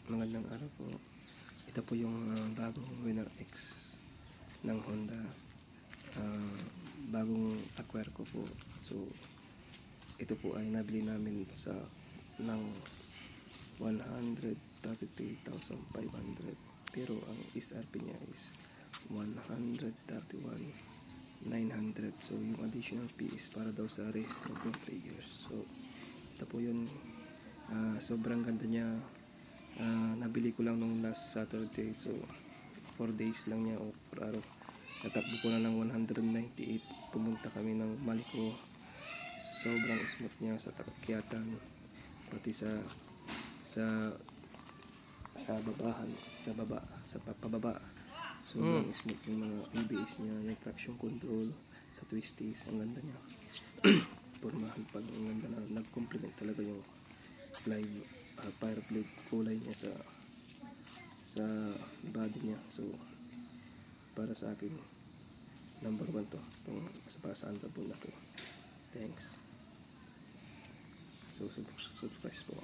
Magandang araw po. Ito po yung bagong Winner X ng Honda. Bagong acquire ko po. So, ito po ay nabili namin ng 133,500. Pero ang SRP niya is 131,900. So, yung additional fee is para daw sa restro for 3 years. So, ito po yun. Sobrang ganda niya. Nabili ko lang nung last Saturday, so 4 days lang niya o 4 araw. Natakbo ko na ng 198. Pumunta kami ng Maliko. Sobrang smooth niya sa takakyatan, pati sa pababa. Sobrang smooth yung mga ABS niya, yung traction control sa twisties, ang ganda niya. Pormahan pag ang ganda na, nag-complement talaga yung fire blade kulay niya sa body niya. So para sa akin number 1 to itong para sa Underbone na to. Thanks. So subscribe po.